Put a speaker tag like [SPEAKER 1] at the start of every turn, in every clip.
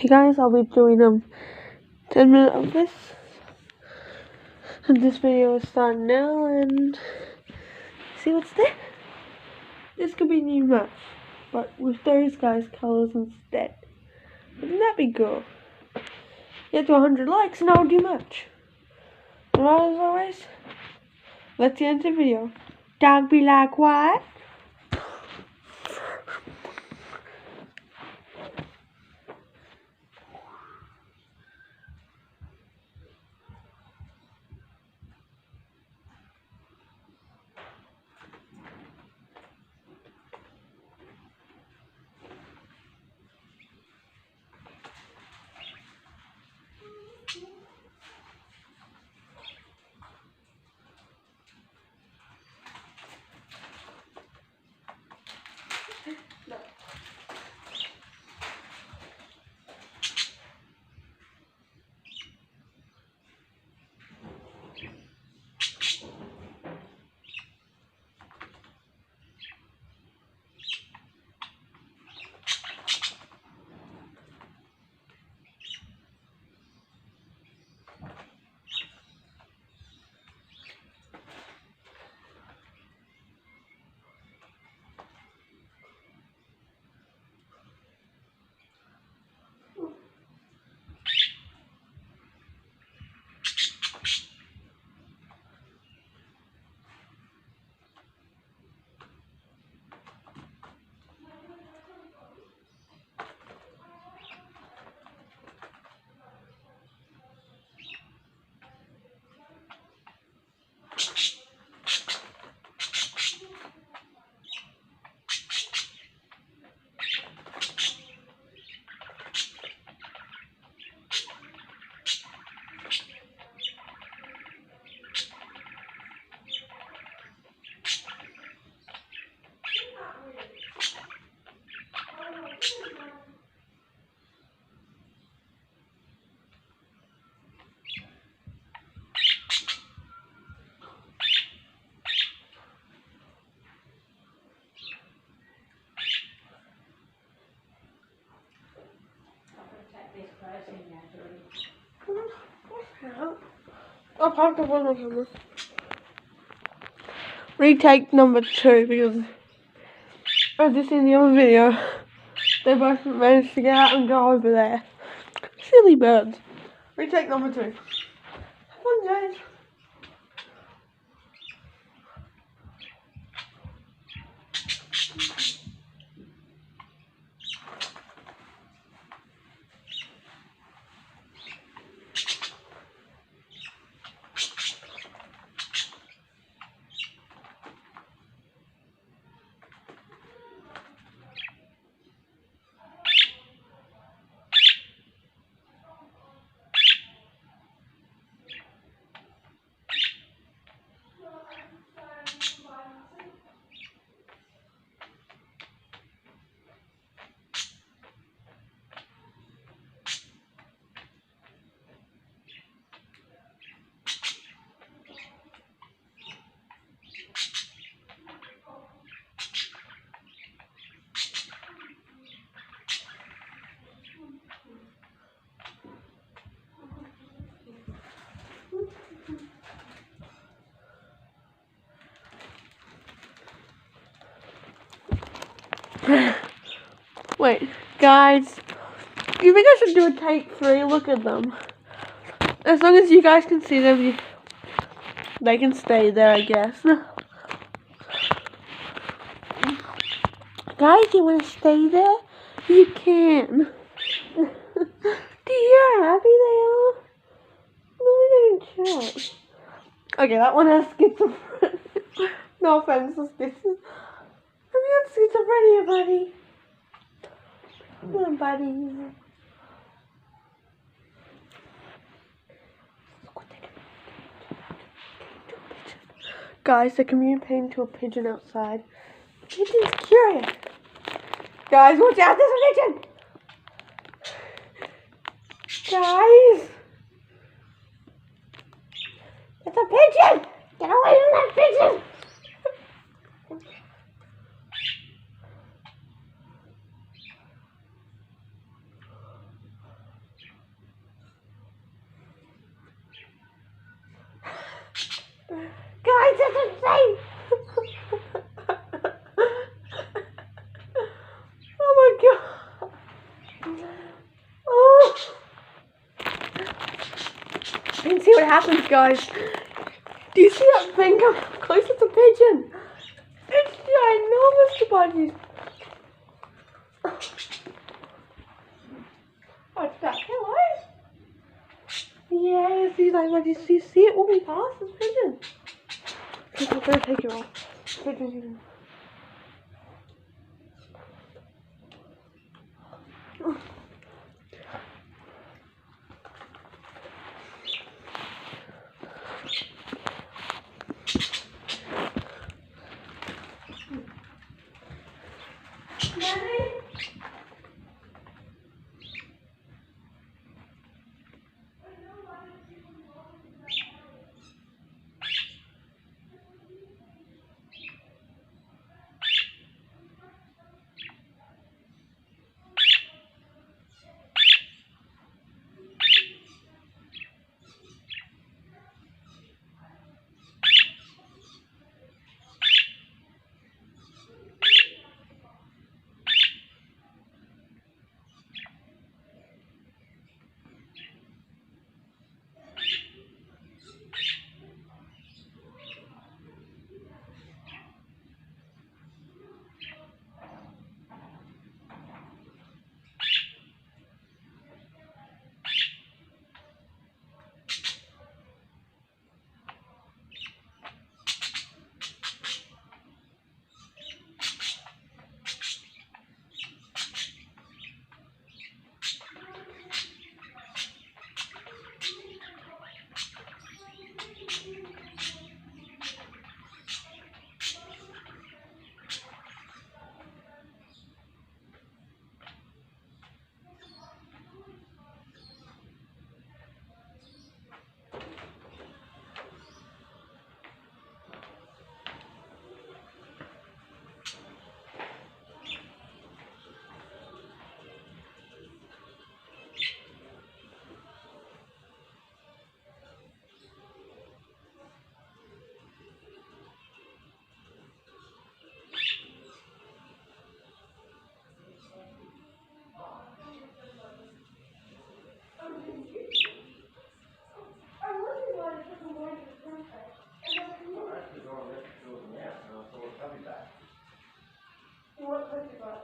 [SPEAKER 1] Hey guys, I'll be doing 10 minutes of this. And this video is starting now, and see what's there? This could be new match, but with those guys' colors instead. Wouldn't that be cool? Get to 100 likes and I'll do match. And as always, let's get into the video. Dog be like what? I'll pop the one on camera. Retake number 2 because as you see in the other video, they both managed to get out and go over there. Silly birds. Retake number 2. Come on, guys. Wait, guys, you think I should do a take 3? Look at them. As long as you guys can see them, they can stay there, I guess. Guys, you want to stay there? You can. Do you hear how happy they are? Look at them chat. Okay, that one has schizophrenia. No offense, this is. Have you got schizophrenia, buddy? Come on, buddy. Guys, they're communicating to a pigeon outside. The pigeon's curious. Guys, watch out, there's a pigeon! Guys! It's a pigeon! Get away from that pigeon! just insane! Oh my god! Oh! You can see what happens, guys. Do you see that thing coming close? It's a pigeon. It's ginormous, the budgies. What's that? Hello? Yes, these like budgies. Do you see it walking past this pigeon? I'm gonna take it off. Pigeon. Nanny?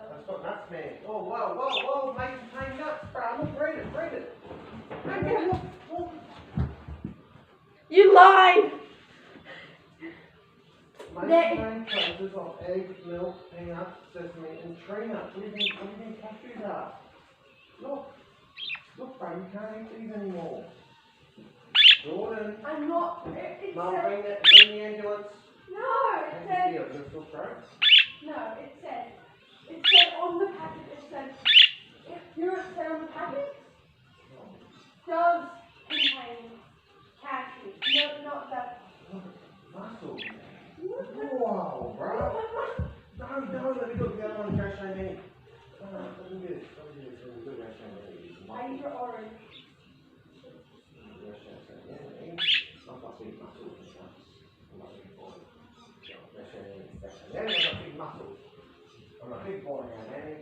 [SPEAKER 2] That's got nuts, man. Oh, whoa, mate, you paying nuts, bro. Look, read it. Hey, look.
[SPEAKER 1] You lied!
[SPEAKER 2] Main closes on eggs, milk, peanuts, sesame, and tree nuts. What do you think cashews are? Look, bro, you can't eat these anymore. Jordan.
[SPEAKER 1] I'm not.
[SPEAKER 2] Mum, bring the ambulance.
[SPEAKER 1] No, it said.
[SPEAKER 2] Is it still throat?
[SPEAKER 1] No, it said on the packet. It said. You know what it said on the packet? Does contain cashews. No, not that.
[SPEAKER 2] Muscle. Wow, bro. No, let me look. The other one, Cash Mini. Let me do this. Good Cash Mini.
[SPEAKER 1] I eat your orange.
[SPEAKER 2] I've got big muscles and stuff. I'm not big boy. Then I've got big muscles. I'm a big boy now, man.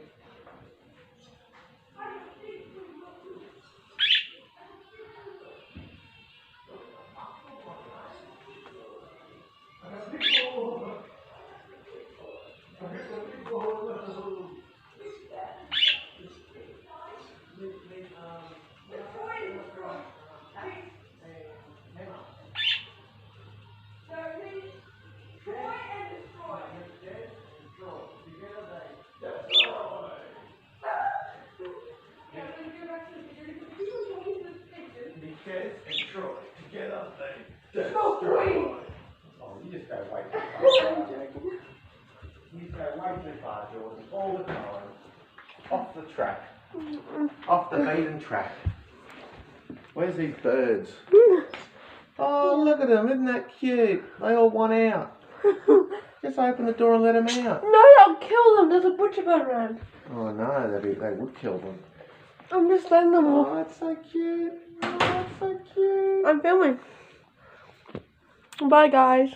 [SPEAKER 2] You just go way too far. You just go way too far, Jordan, all the time. Off the track. Off the beaten track. Where's these birds? Oh, look at them, isn't that cute? They all want out. Just open the door and let them out.
[SPEAKER 1] No, I'll kill them. There's a butcher bird around.
[SPEAKER 2] Oh no, they would kill them.
[SPEAKER 1] I'm just letting them all.
[SPEAKER 2] Oh, that's so cute. Oh, that's so cute.
[SPEAKER 1] I'm filming. Bye, guys.